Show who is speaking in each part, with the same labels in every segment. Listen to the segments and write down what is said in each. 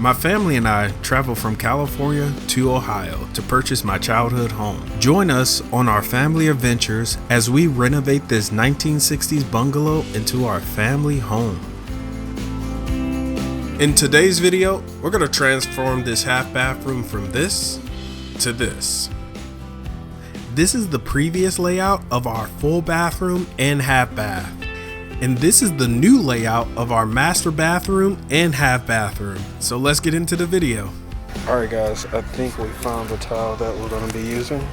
Speaker 1: My family and I traveled from California to Ohio to purchase my childhood home. Join us on our family adventures as we renovate this 1960s bungalow into our family home. In today's video, we're going to transform this half bathroom from this to this. This is the previous layout of our full bathroom and half bath. And this is the new layout of our master bathroom and half bathroom. So let's get into the video. Alright guys, I think we found the tile that we're going to be using.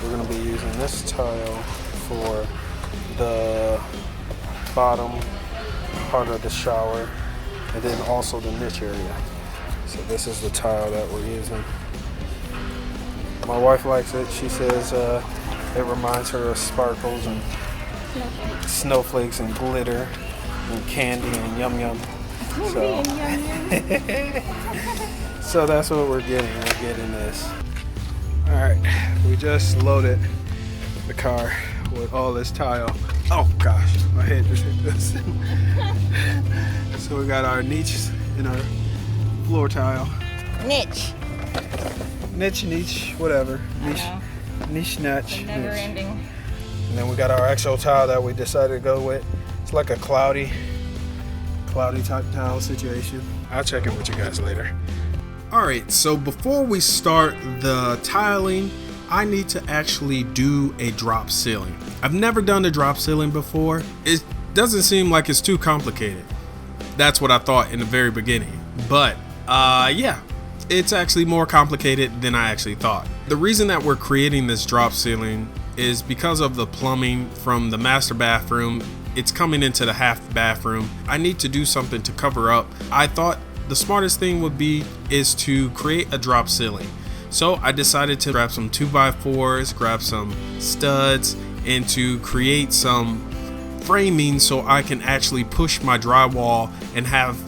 Speaker 1: We're going to be using this tile for the bottom part of the shower and then also the niche area. So this is the tile that we're using. My wife likes it. She says it reminds her of sparkles and snowflakes and glitter and candy and yum yum. So, so that's what we're getting. We're getting this. All right, we just loaded the car with all this tile. Oh gosh, my head just hit this. So we got our niche and our floor tile.
Speaker 2: Niche,
Speaker 1: whatever. Niche.
Speaker 2: Never ending.
Speaker 1: And then we got our actual tile that we decided to go with. It's like a cloudy type tile situation. I'll check in with you guys later. Alright, so before we start the tiling, I need to actually do a drop ceiling. I've never done a drop ceiling before. It doesn't seem like it's too complicated. That's what I thought in the very beginning. But yeah, it's actually more complicated than I actually thought. The reason that we're creating this drop ceiling is because of the plumbing from the master bathroom. It's coming into the half bathroom. I need to do something to cover up. I thought the smartest thing would be is to create a drop ceiling. So I decided to grab some 2x4s, grab some studs, and to create some framing so I can actually push my drywall and have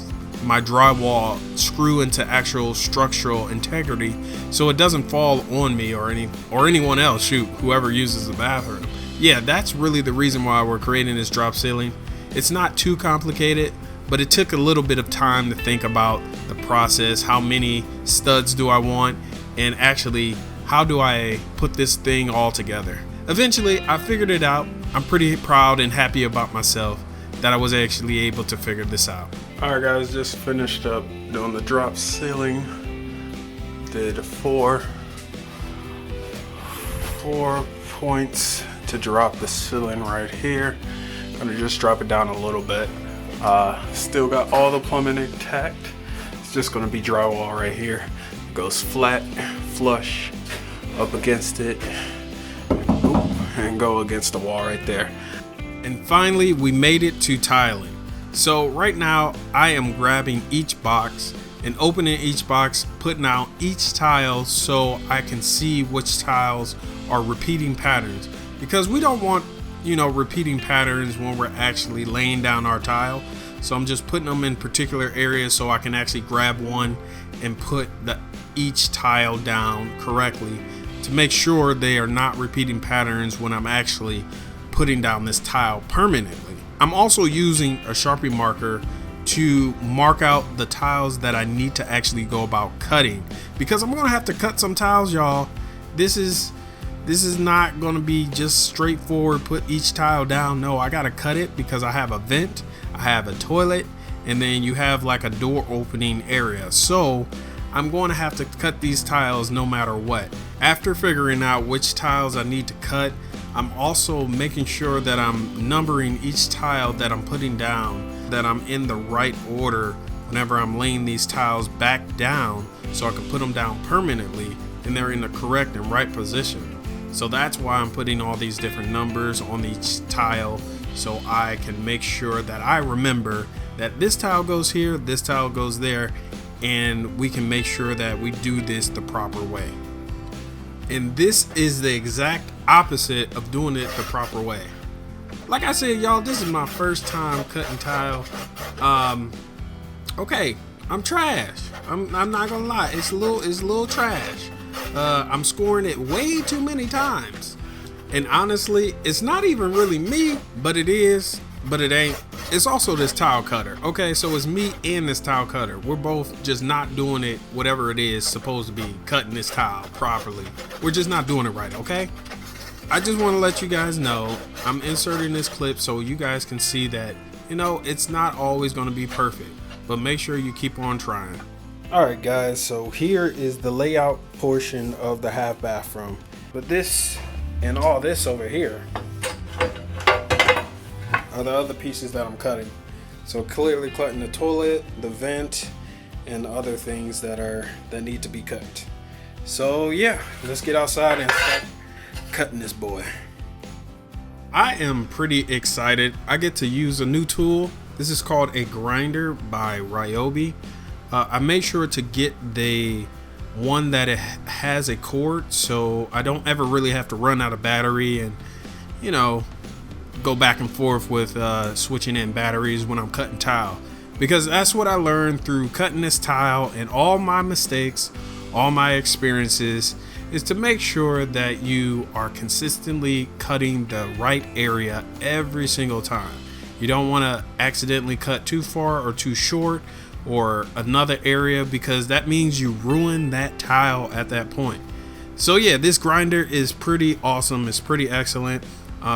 Speaker 1: my drywall screw into actual structural integrity so it doesn't fall on me or anyone else, whoever uses the bathroom. Yeah, that's really the reason why we're creating this drop ceiling. It's not too complicated, but it took a little bit of time to think about the process. How many studs do I want, and actually how do I put this thing all together? Eventually I figured it out. I'm pretty proud and happy about myself that I was actually able to figure this out. Alright guys, just finished up doing the drop ceiling. Did four points to drop the ceiling right here. Gonna just drop it down a little bit. Still got all the plumbing intact. It's just gonna be drywall right here. It goes flat, flush, up against it, and go against the wall right there. And finally, we made it to tiling. So right now I am grabbing each box and opening each box, putting out each tile so I can see which tiles are repeating patterns, because we don't want, repeating patterns when we're actually laying down our tile. So I'm just putting them in particular areas so I can actually grab one and put each tile down correctly to make sure they are not repeating patterns when I'm actually putting down this tile permanently. I'm also using a Sharpie marker to mark out the tiles that I need to actually go about cutting, because I'm gonna have to cut some tiles, y'all. This is not gonna be just straightforward put each tile down. No, I gotta cut it because I have a vent, I have a toilet, and then you have like a door opening area. So I'm going to have to cut these tiles no matter what. After figuring out which tiles I need to cut, I'm also making sure that I'm numbering each tile that I'm putting down, that I'm in the right order whenever I'm laying these tiles back down so I can put them down permanently and they're in the correct and right position. So that's why I'm putting all these different numbers on each tile so I can make sure that I remember that this tile goes here, this tile goes there, and we can make sure that we do this the proper way. And this is the exact opposite of doing it the proper way. Like I said, y'all, this is my first time cutting tile. Okay, I'm trash. I'm not gonna lie, it's a little trash. I'm scoring it way too many times. And honestly, it's not even really me, but it is, but it ain't. it's also this tile cutter. Okay, so it's me and this tile cutter. We're both just not doing it, whatever it is supposed to be, cutting this tile properly. We're just not doing it right, okay? I just want to let you guys know I'm inserting this clip so you guys can see that, you know, it's not always going to be perfect, but make sure you keep on trying. All right, guys, so here is the layout portion of the half bathroom. But this and all this over here are the other pieces that I'm cutting. So clearly cutting the toilet, the vent, and other things that need to be cut. So yeah, let's get outside and start cutting this boy. I am pretty excited. I get to use a new tool. This is called a grinder by Ryobi. I made sure to get the one that it has a cord, so I don't ever really have to run out of battery and, you know, go back and forth with switching in batteries when I'm cutting tile, because that's what I learned through cutting this tile, and all my mistakes, all my experiences, is to make sure that you are consistently cutting the right area every single time. You don't want to accidentally cut too far or too short or another area, because that means you ruin that tile at that point. So yeah, this grinder is pretty awesome. It's pretty excellent.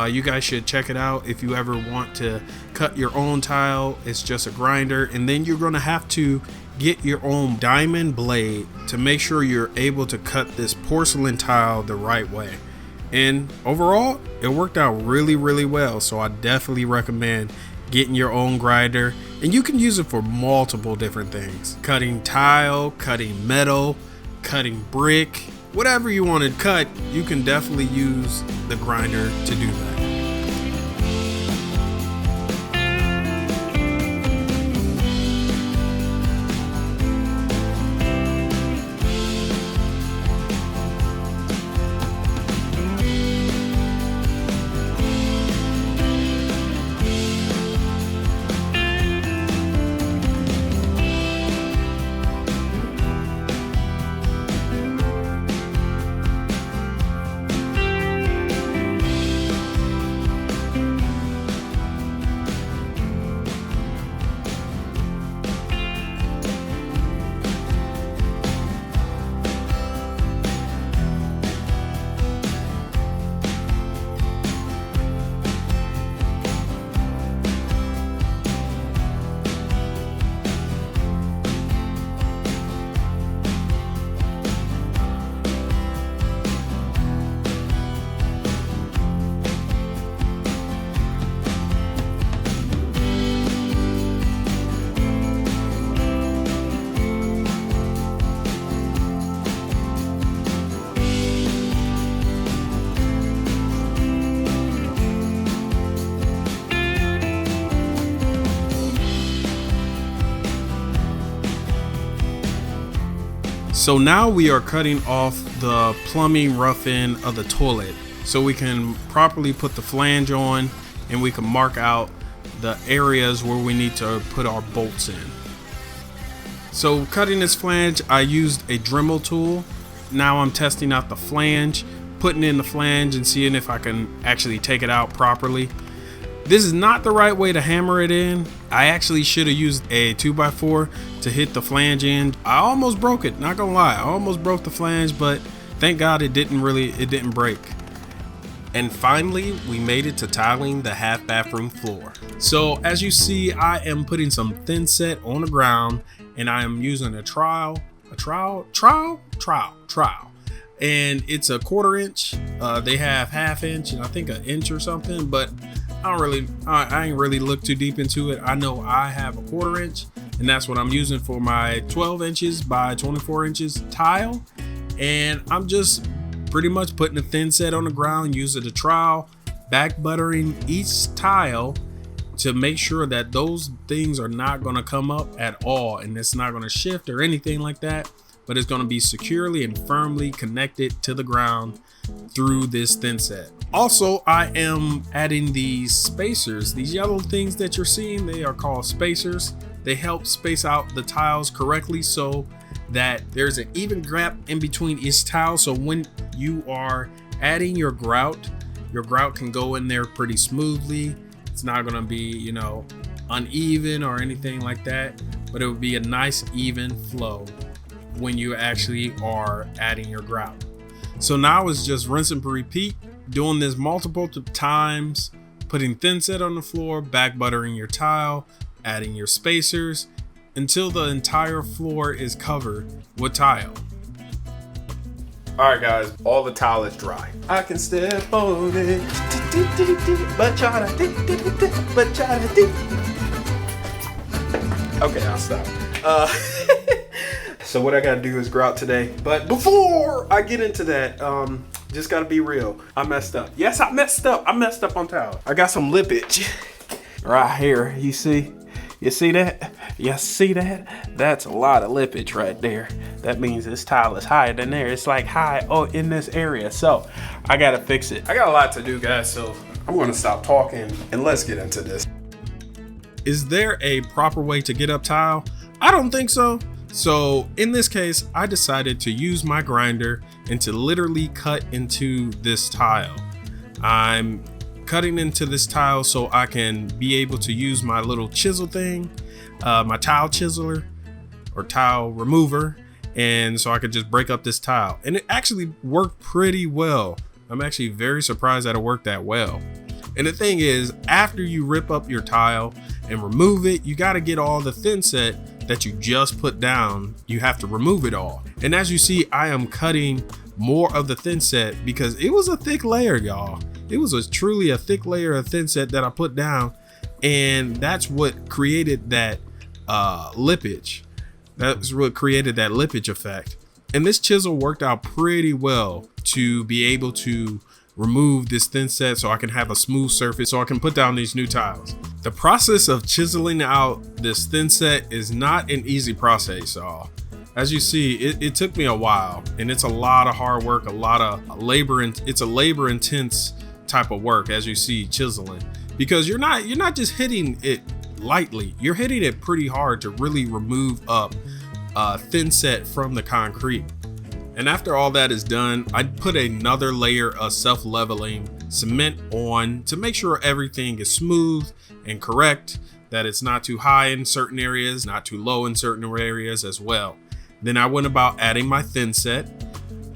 Speaker 1: You guys should check it out if you ever want to cut your own tile. It's just a grinder, and then you're going to have to get your own diamond blade to make sure you're able to cut this porcelain tile the right way. And overall, it worked out really, really well. So I definitely recommend getting your own grinder, and you can use it for multiple different things: cutting tile, cutting metal, cutting brick, whatever you want to cut. You can definitely use the grinder to do that. So now we are cutting off the plumbing rough-in of the toilet so we can properly put the flange on, and we can mark out the areas where we need to put our bolts in. So cutting this flange, I used a Dremel tool. Now I'm testing out the flange, putting in the flange and seeing if I can actually take it out properly. This is not the right way to hammer it in. I actually should have used a 2x4 to hit the flange in. I almost broke it, not gonna lie. I almost broke the flange, but thank God it didn't break. And finally, we made it to tiling the half bathroom floor. So as you see, I am putting some thin set on the ground, and I am using a trowel, and it's a 1/4 inch. They have 1/2 inch and I think 1 inch or something, but I ain't really looked too deep into it. I know I have a 1/4 inch, and that's what I'm using for my 12 inches by 24 inches tile. And I'm just pretty much putting a thin set on the ground, using the trowel, back buttering each tile to make sure that those things are not going to come up at all, and it's not going to shift or anything like that, but it's going to be securely and firmly connected to the ground through this thin set. Also, I am adding these spacers. These yellow things that you're seeing, they are called spacers. They help space out the tiles correctly so that there's an even gap in between each tile. So when you are adding your grout can go in there pretty smoothly. It's not going to be,
Speaker 3: uneven or anything like that, but it would be a nice even flow when you actually are adding your grout. So now it's just rinse and repeat, doing this multiple times, putting thin set on the floor, back buttering your tile, adding your spacers until the entire floor is covered with tile.
Speaker 1: All right, guys, all the tile is dry. I can step on it, but try to. Okay, I'll stop. So what I gotta do is grout today. But before I get into that, just gotta be real. I messed up. Yes, I messed up. I messed up on tile. I got some lippage right here. You see? You see that? You see that? That's a lot of lippage right there. That means this tile is higher than there. It's like high in this area. So I gotta fix it. I got a lot to do, guys. So I'm gonna stop talking and let's get into this.
Speaker 3: Is there a proper way to get up tile? I don't think so. So in this case, I decided to use my grinder and to literally cut into this tile. I'm cutting into this tile so I can be able to use my little chisel thing, my tile chiseler or tile remover, and so I could just break up this tile. And it actually worked pretty well. I'm actually very surprised that it worked that well. And the thing is, after you rip up your tile and remove it, you got to get all the thin set that you just put down. You have to remove it all. And as you see, I am cutting more of the thin set because it was a thick layer, y'all. It was truly a thick layer of thin set that I put down, and that's what created that lippage. That's what created that lippage effect. And this chisel worked out pretty well to be able to remove this thin set so I can have a smooth surface so I can put down these new tiles. The process of chiseling out this thin set is not an easy process, y'all. As you see, it took me a while, and it's a lot of hard work, a lot of labor, and it's a labor intense type of work, as you see, chiseling, because you're not just hitting it lightly, you're hitting it pretty hard to really remove up thin set from the concrete. And after all that is done, I put another layer of self-leveling cement on to make sure everything is smooth and correct, that it's not too high in certain areas, not too low in certain areas as well. Then I went about adding my thin set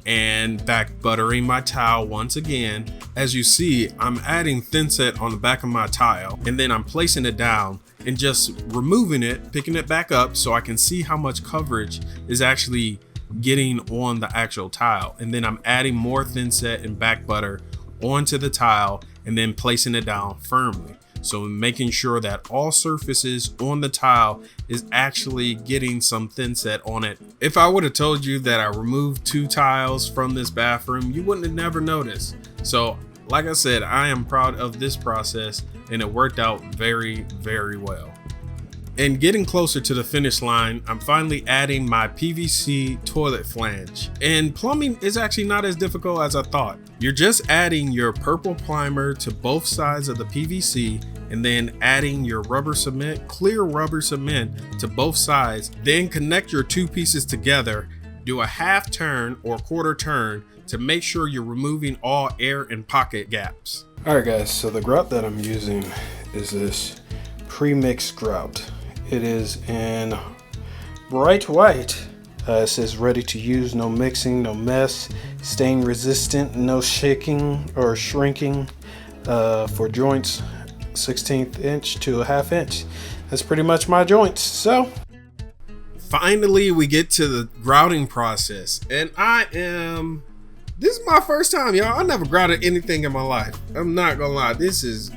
Speaker 3: and back buttering my tile once again. As you see, I'm adding thin set on the back of my tile, and then I'm placing it down and just removing it, picking it back up so I can see how much coverage is actually getting on the actual tile. And then I'm adding more thin set and back butter onto the tile and then placing it down firmly. So making sure that all surfaces on the tile is actually getting some thin set on it. If I would have told you that I removed 2 tiles from this bathroom, you wouldn't have never noticed. So like I said, I am proud of this process, and it worked out very, very well. And getting closer to the finish line, I'm finally adding my PVC toilet flange. And plumbing is actually not as difficult as I thought. You're just adding your purple primer to both sides of the PVC and then adding your rubber cement, clear rubber cement to both sides. Then connect your 2 pieces together, do a half turn or quarter turn to make sure you're removing all air and pocket gaps.
Speaker 1: All right, guys, so the grout that I'm using is this pre-mixed grout. It is in bright white. It says ready to use, no mixing, no mess, stain resistant, no shaking or shrinking, for joints 1/16 inch to a 1/2 inch. That's pretty much my joints. So
Speaker 3: finally we get to the grouting process, and this is my first time, y'all. I never grouted anything in my life. I'm not gonna lie, this is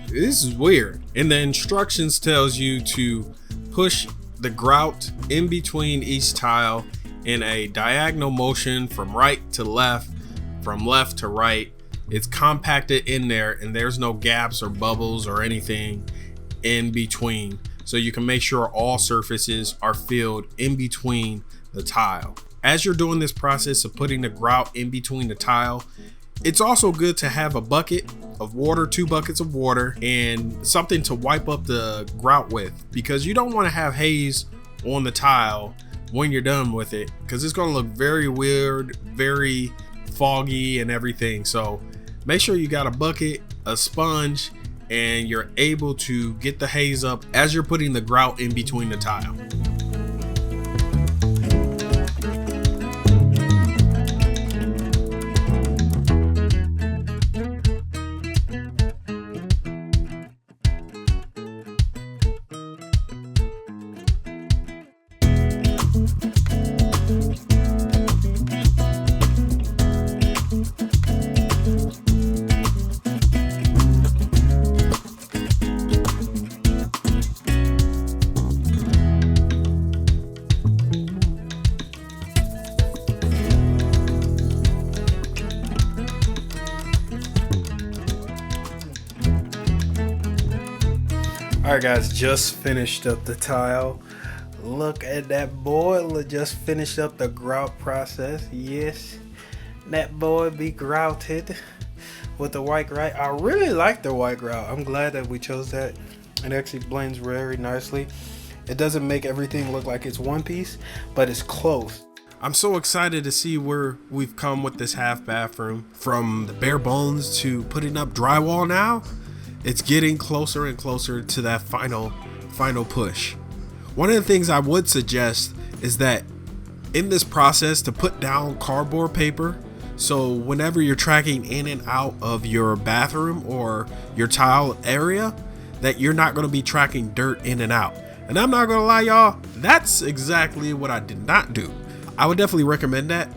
Speaker 3: weird. And the instructions tells you to push the grout in between each tile in a diagonal motion from right to left, from left to right. It's compacted in there, and there's no gaps or bubbles or anything in between, so you can make sure all surfaces are filled in between the tile. As you're doing this process of putting the grout in between the tile, it's also good to have a bucket of water, 2 buckets of water, and something to wipe up the grout with, because you don't want to have haze on the tile when you're done with it, because it's going to look very weird, very foggy and everything. So make sure you got a bucket, a sponge, and you're able to get the haze up as you're putting the grout in between the tile.
Speaker 1: Alright guys, just finished up the tile. Look at that boy, just finished up the grout process. Yes, that boy be grouted with the white grout. I really like the white grout. I'm glad that we chose that. It actually blends very nicely. It doesn't make everything look like it's one piece, but it's close.
Speaker 3: I'm so excited to see where we've come with this half bathroom. From the bare bones to putting up drywall now, it's getting closer and closer to that final push. One of the things I would suggest is that in this process to put down cardboard paper, so whenever you're tracking in and out of your bathroom or your tile area, that you're not going to be tracking dirt in and out. And I'm not gonna lie, y'all, that's exactly what I did not do. I would definitely recommend that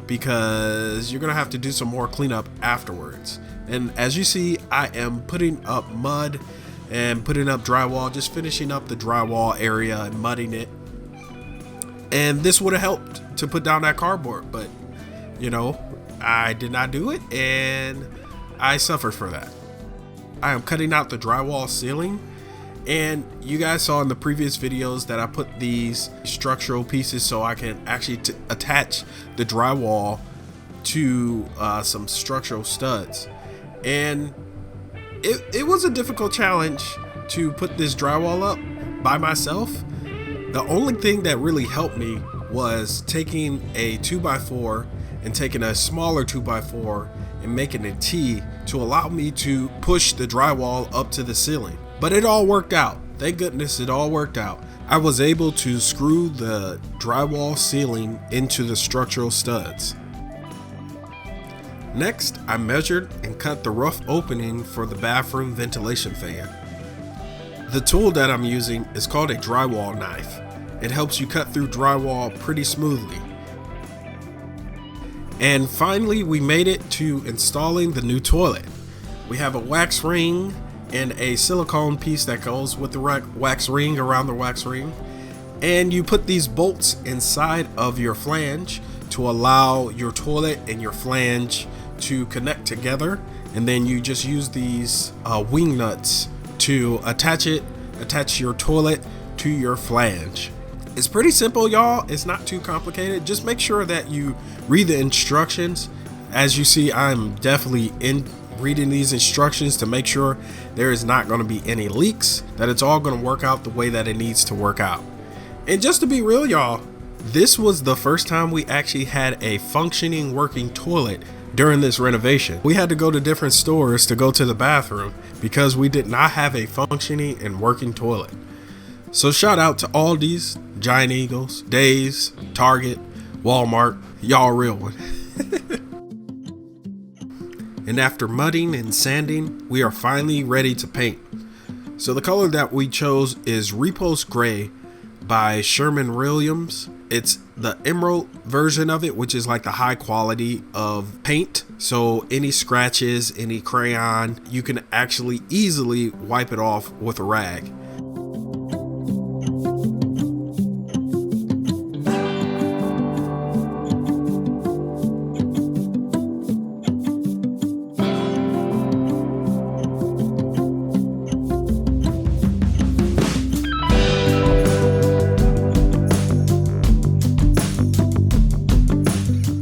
Speaker 3: because you're gonna have to do some more cleanup afterwards. And as you see, I am putting up mud and putting up drywall, just finishing up the drywall area and mudding it. And this would have helped to put down that cardboard, but you know, I did not do it and I suffered for that. I am cutting out the drywall ceiling, and you guys saw in the previous videos that I put these structural pieces so I can actually attach the drywall to some structural studs. And it was a difficult challenge to put this drywall up by myself. The only thing that really helped me was taking a 2x4 and taking a smaller 2x4 and making a T to allow me to push the drywall up to the ceiling. But it all worked out. Thank goodness it all worked out. I was able to screw the drywall ceiling into the structural studs. Next, I measured and cut the rough opening for the bathroom ventilation fan. The tool that I'm using is called a drywall knife. It helps you cut through drywall pretty smoothly. And finally, we made it to installing the new toilet. We have a wax ring and a silicone piece that goes with the wax ring around the wax ring. And you put these bolts inside of your flange to allow your toilet and your flange to connect together, and then you just use these wing nuts to attach your toilet to your flange. It's pretty simple, y'all. It's not too complicated. Just make sure that you read the instructions. As you see, I'm definitely reading these instructions to make sure there is not going to be any leaks, that it's all going to work out the way that it needs to work out. And just to be real, y'all, this was the first time we actually had a functioning, working toilet during this renovation. We had to go to different stores to go to the bathroom because we did not have a functioning and working toilet. So shout out to Aldi's, Giant Eagles, Days, Target, Walmart, y'all real one. And after mudding and sanding, we are finally ready to paint. So the color that we chose is Repost Gray by Sherwin-Williams. It's the emerald version of it, which is like the high quality of paint. So any scratches, any crayon, you can actually easily wipe it off with a rag.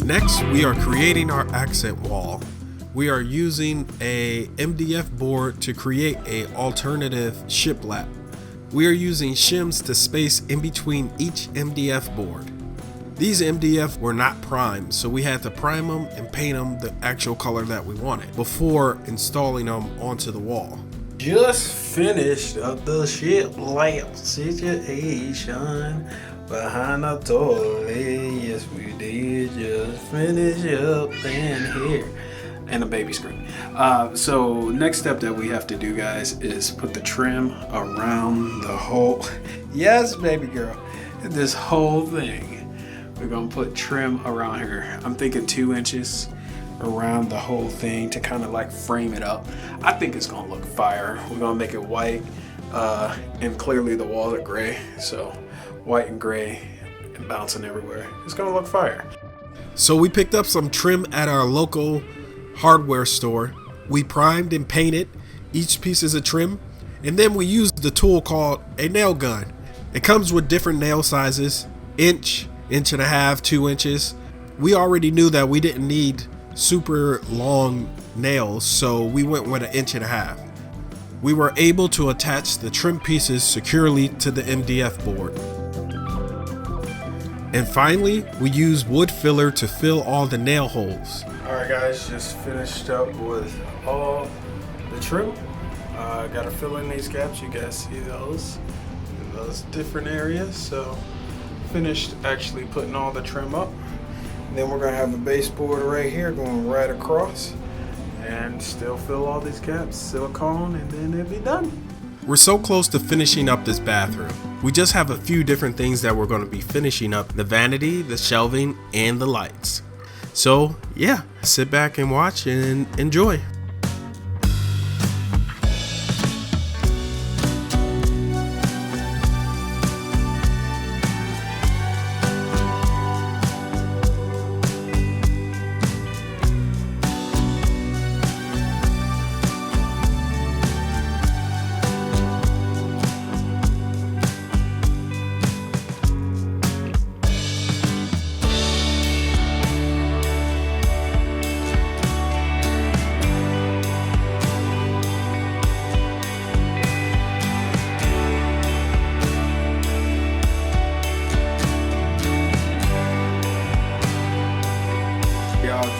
Speaker 3: Next, we are creating our accent wall. We are using a MDF board to create a alternative shiplap. We are using shims to space in between each MDF board. These MDF were not primed, so we had to prime them and paint them the actual color that we wanted before installing them onto the wall.
Speaker 1: just finished up the shit lamp situation behind the toilet. Yes, we did just finish up in here. And a baby scream. So next step that we have to do, guys, is put the trim around the whole, yes, baby girl, this whole thing. We're gonna put trim around here. I'm thinking 2 inches around the whole thing to kind of like frame it up. I think it's gonna look fire. We're gonna make it white, and clearly the walls are gray, so white and gray and bouncing everywhere. It's gonna look fire.
Speaker 3: So we picked up some trim at our local hardware store. We primed and painted each pieces of trim, and then we used the tool called a nail gun. It comes with different nail sizes, inch, inch and a half, 2 inches. We already knew that we didn't need super long nails, so we went with 1.5 inches. We were able to attach the trim pieces securely to the MDF board. And finally, we used wood filler to fill all the nail holes.
Speaker 1: Alright guys, just finished up with all the trim. Gotta fill in these gaps. You guys see those in those different areas. So finished actually putting all the trim up. Then we're gonna have the baseboard right here going right across and still fill all these gaps, silicone, and then it'll be done.
Speaker 3: We're so close to finishing up this bathroom. We just have a few different things that we're going to be finishing up: the vanity, the shelving, and the lights. So yeah, sit back and watch and enjoy.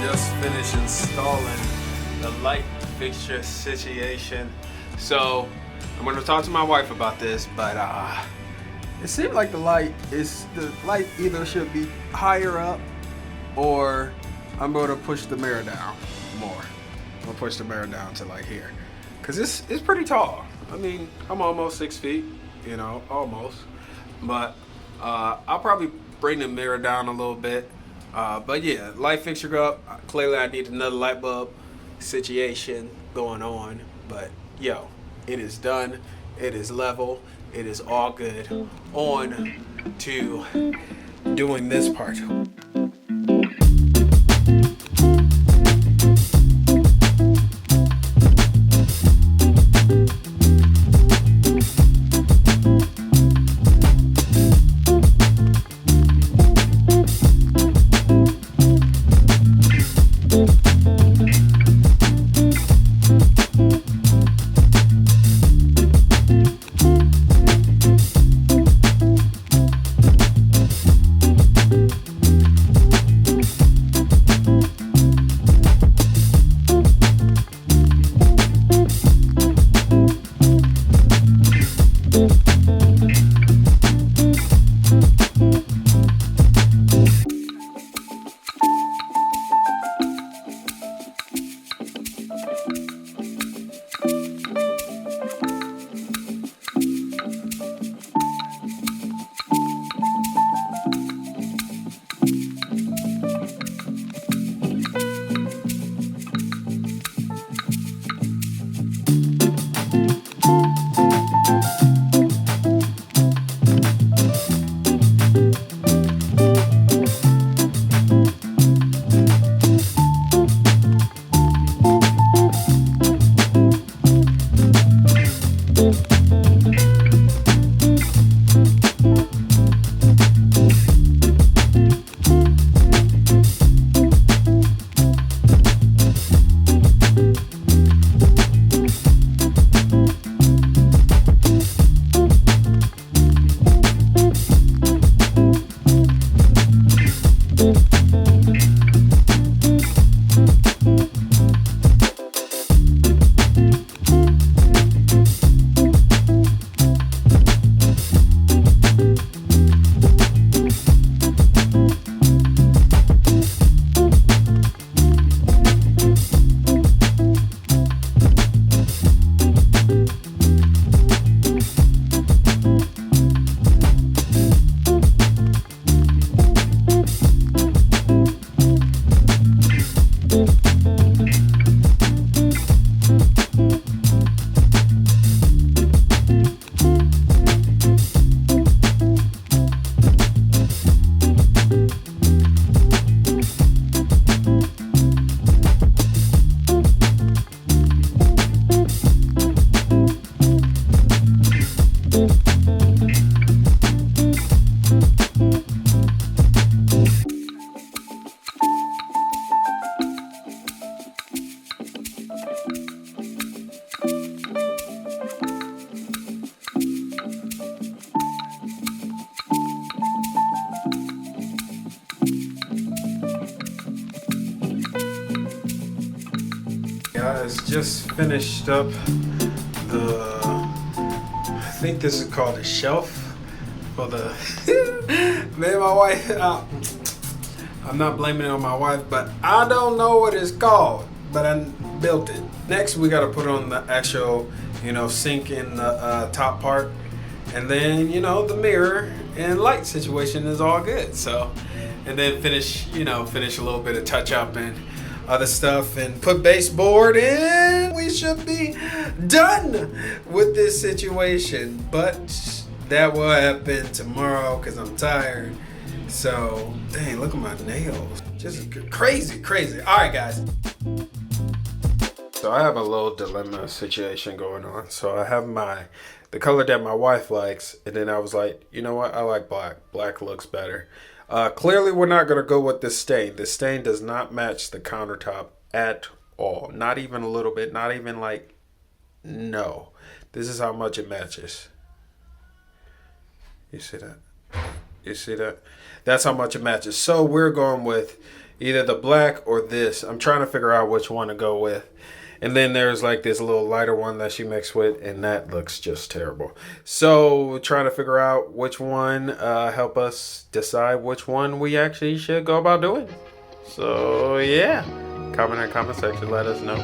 Speaker 1: Just finished installing the light fixture situation. So I'm going to talk to my wife about this, but it seemed like the light either should be higher up, or I'm going to push the mirror down more. I'm going to push the mirror down to like here, because it's pretty tall. I mean, I'm almost 6 feet, you know, almost, but I'll probably bring the mirror down a little bit. But yeah, light fixture go up. Clearly I need another light bulb situation going on. But yo, it is done. It is level. It is all good. On to doing this part. guys, just finished up the, I think this is called a shelf for the, man, my wife, I'm not blaming it on my wife, but I don't know what it's called, but I built it. Next, we gotta put on the actual, sink in the top part. And then, the mirror and light situation is all good. So, and then finish a little bit of touch up and other stuff and put baseboard in. We should be done with this situation. But that will happen tomorrow because I'm tired. So, dang, look at my nails. Just crazy. All right, guys. So I have a little dilemma situation going on. So I have the color that my wife likes, and then I was like, you know what? I like black. Black looks better. Clearly, we're not going to go with this stain. This stain does not match the countertop at all. Not even a little bit. Not even like, no. This is how much it matches. You see that? You see that? That's how much it matches. So we're going with either the black or this. I'm trying to figure out which one to go with. And then there's like this little lighter one that she mixed with, and that looks just terrible. So trying to figure out which one, help us decide which one we actually should go about doing. So yeah, comment in the comment section, let us know.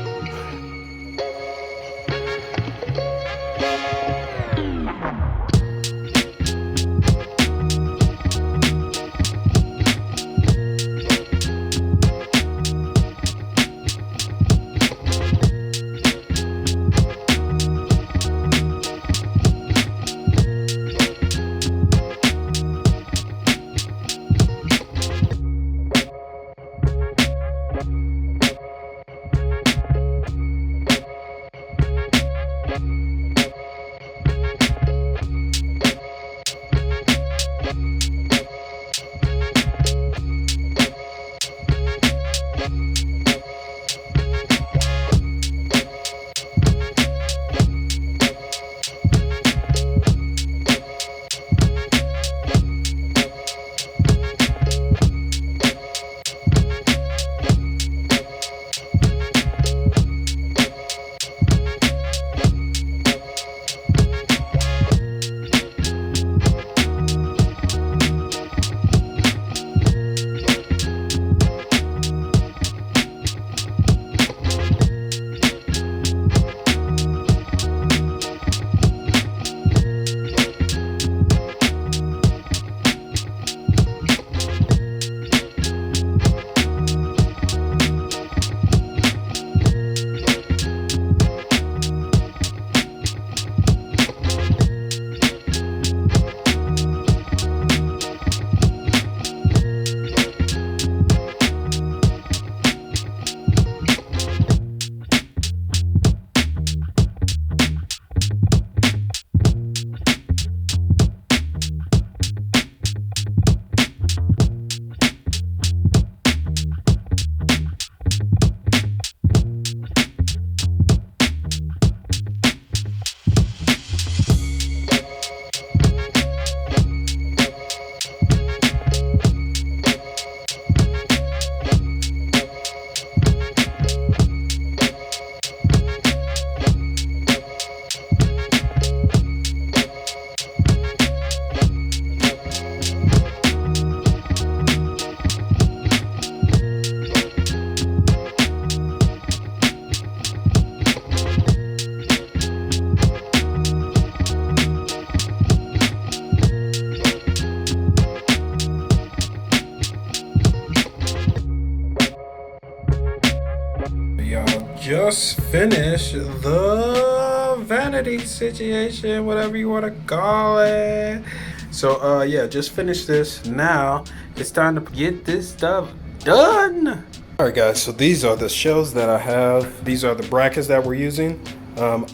Speaker 1: Just finished the vanity situation, whatever you want to call it. So yeah, just finished this. Now it's time to get this stuff done. All right, guys, so these are the shelves that I have. These are the brackets that we're using.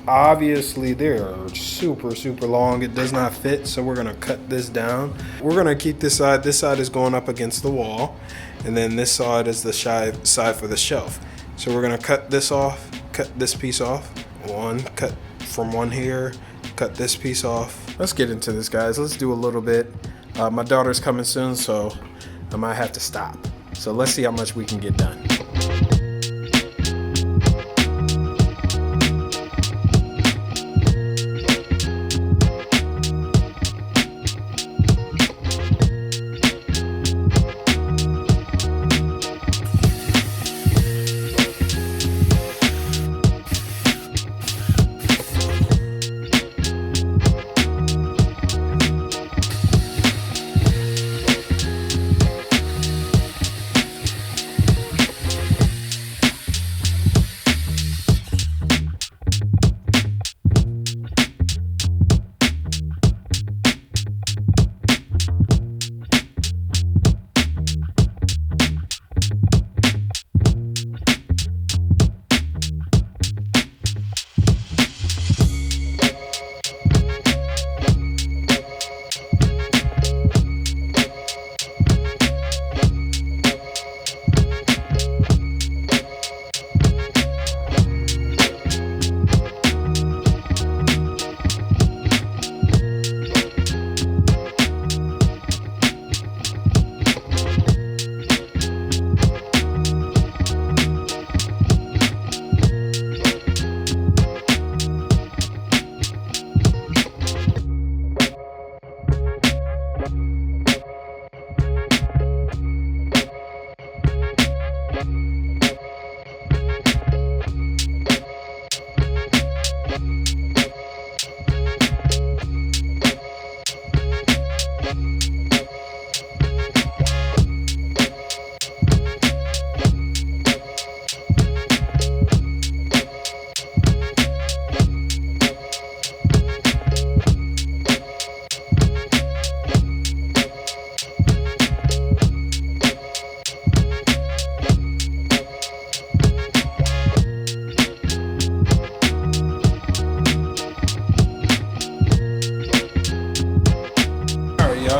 Speaker 1: Obviously they're super long. It does not fit, so we're gonna cut this down. We're gonna keep this side is going up against the wall, and then this side is the side for the shelf. So we're gonna cut this off, cut this piece off, cut from one here, cut this piece off. Let's get into this, guys. Let's do a little bit. My daughter's coming soon, so I might have to stop. So let's see how much we can get done.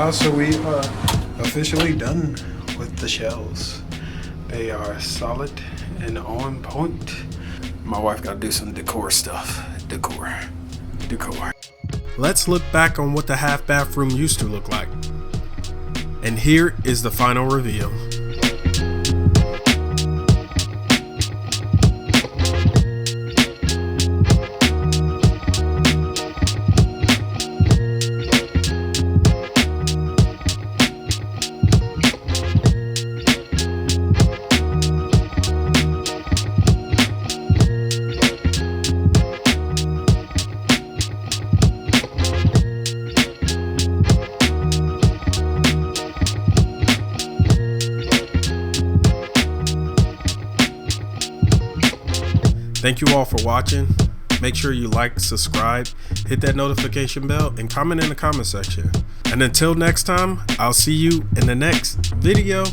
Speaker 1: y'all, so we are officially done with the shells. They are solid and on point. My wife got to do some decor stuff. Decor.
Speaker 3: Let's look back on what the half bathroom used to look like. And here is the final reveal. Thank you all for watching. Make sure you like, subscribe, hit that notification bell, and comment in the comment section. And until next time, I'll see you in the next video.